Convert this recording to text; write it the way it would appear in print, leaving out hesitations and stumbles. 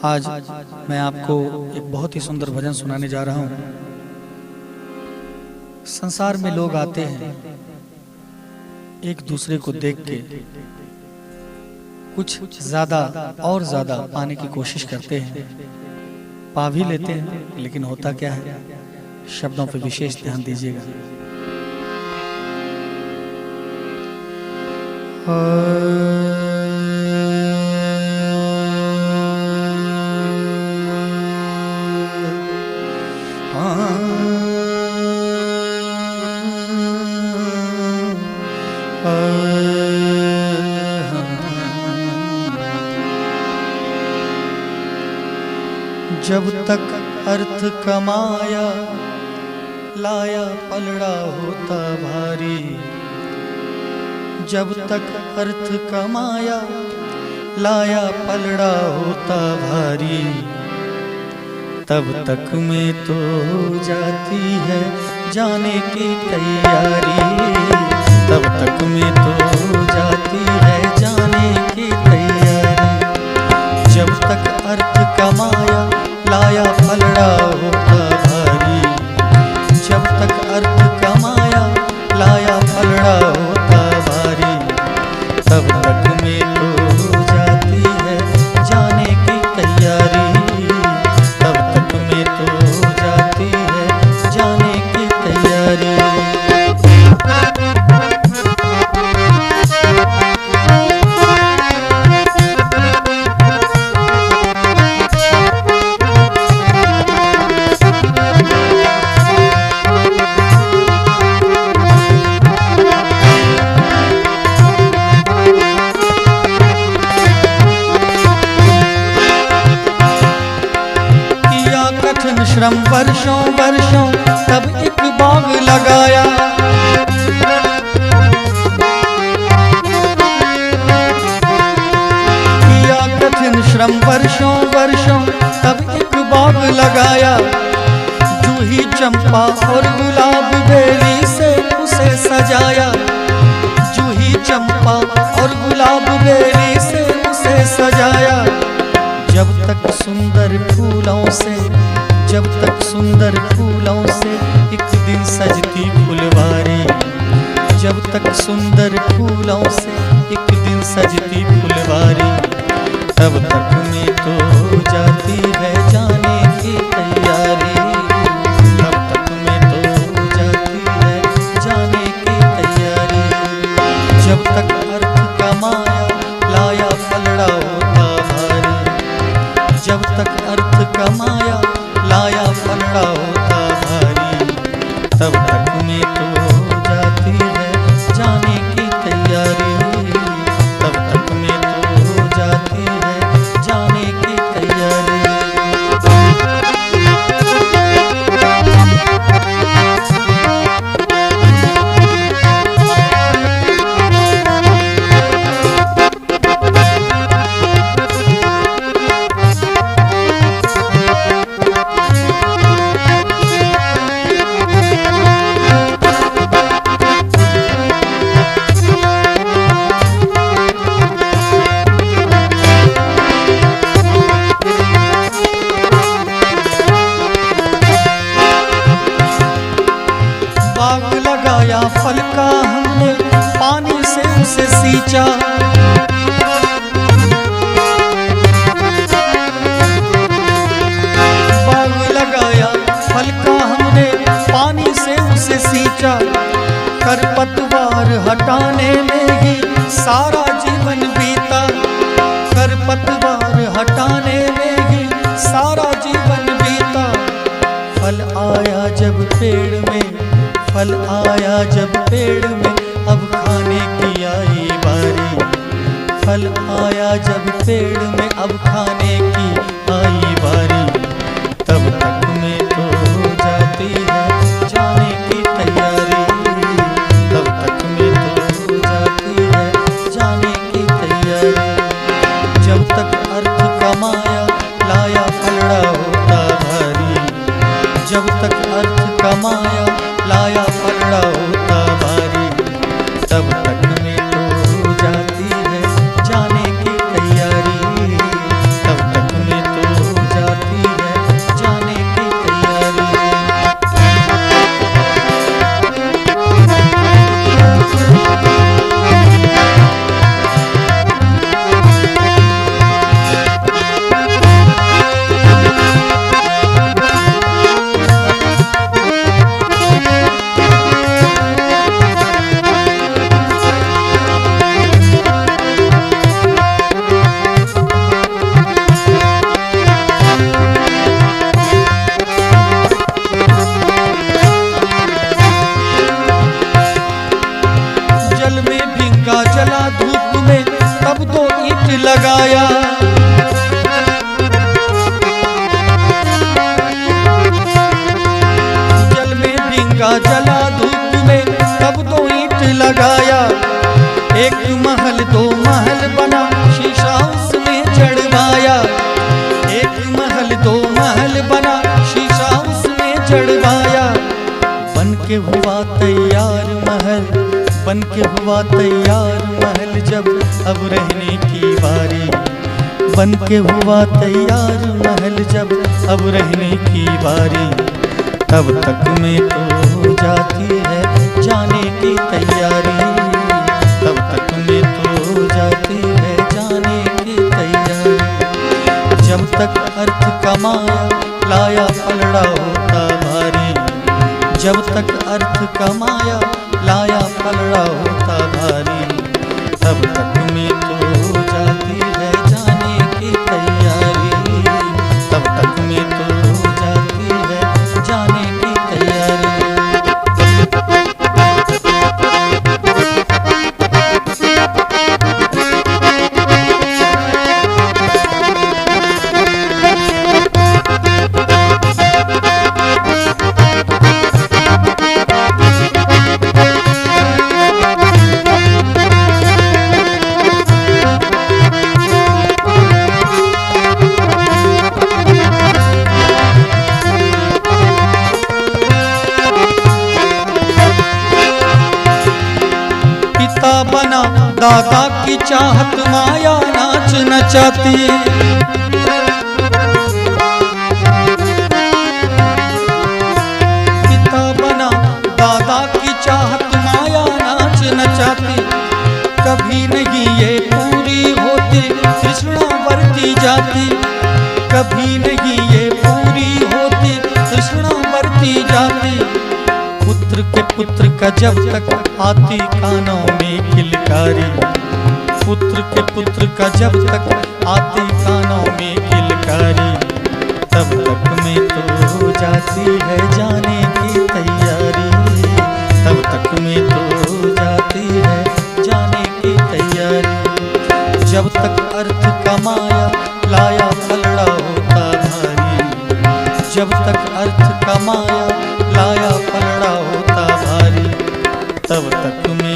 आज मैं आपको एक बहुत ही सुंदर भजन सुनाने जा रहा हूँ। संसार में लोग आते हैं एक दूसरे को देख के कुछ ज्यादा और ज्यादा पाने की कोशिश करते हैं, पा भी लेते हैं, लेकिन होता क्या है, शब्दों पे विशेष ध्यान दीजिएगा। जब तक अर्थ कमाया लाया पलड़ा होता भारी, जब तक अर्थ कमाया लाया पलड़ा होता भारी, तब तक में तो हो जाती है जाने की तैयारी, तब तक में तो हो जाती है जाने की तैयारी। जब तक अर्थ कमाया लाया पलड़ा होता भारी, जब तक अर्थ कमाया लाया पलड़ा होता भारी, तब तक में तो हो जाती है जाने की तैयारी, तब तक में तो हो जाती है जाने की तैयारी। श्रम वर्षों वर्षों तब एक बाग लगाया, किया कठिन श्रम वर्षों वर्षों तब एक बाग लगाया। जूही चंपा और गुलाब बेली से उसे सजाया, जूही चंपा और गुलाब बेली से उसे सजाया। जब तक सुंदर फूलों से, जब तक सुंदर फूलों से एक दिन सजती फुलवारी, जब तक सुंदर फूलों से एक दिन सजती फुलवारी, तब तक में तो हो जाती है जाने की तैयारी, तब तक में तो हो जाती है जाने की तैयारी। जब तक अर्थ कमाया लाया पलड़ा होता भारी, जब तक अर्थ कमाया लाया पलड़ा होता भारी, तब तक में तो हो जाती है जाने की तैयारी, तब तक में तो हो जाती है जाने की तैयारी। फल का हमने पानी से उसे सींचा, बाग लगाया फल का हमने पानी से उसे सींचा। खरपतवार हटाने में ही सारा जीवन बीता, खरपतवार हटाने में ही सारा जीवन बीता। फल आया जब पेड़ में, फल आया जब पेड़ में, अब खाने की आई बारी, फल आया जब पेड़ में, अब खाने की आई बारी, तब तक में तो हो जाती है जाने की तैयारी, तब तक में तो हो जाती है जाने की तैयारी। जब तक अर्थ कमाया लाया पलड़ा होता भारी, जब तक अर्थ कमाया लाया पलड़ा होता भारी, तब तक में तो हो जाती है जाने की तैयारी, तब तक में तो लगाया। जल में भींगा जला धूप में तब 2 ईंट लगाया। एक महल 2 महल बना शीशा उसमें चढ़वाया। एक महल 2 महल बना शीशा उसमें चढ़वाया। बन के हुआ तैयार महल, बन के हुआ तैयार महल जब अब रहने की बारी। बन के हुआ तैयार महल जब अब रहने की बारी। तब तक में तो हो जाती है जाने की तैयारी। तब तक में तो हो जाती है जाने की तैयारी। जब तक अर्थ कमाया लाया पलड़ा होता भारी। जब तक अर्थ कमाया लाया पलड़ा होता भारी। तब तक में तो हो जाती है जाने की तैयारी। तब तक में तो हो जाती है जाने की तैयारी। बना दादा की चाहत माया नाच नचाती। पिता बना दादा की चाहत माया नाच नचाती। कभी नहीं ये पूरी होती तृष्णा बढ़ती जाती। कभी नहीं ये पूरी होती तृष्णा बढ़ती जाती। पुत्र का जब तक आती कानों में किलकारी। पुत्र का जब तक आती कानों में किलकारी। तब तक में तो हो जाती है जाने की तैयारी। तब तक में तो हो जाती है जाने की तैयारी। जब तक अर्थ कमाया लाया पलड़ा होता भारी। जब तक अर्थ कमाया लाया पलड़ा होता भारी। तब तक में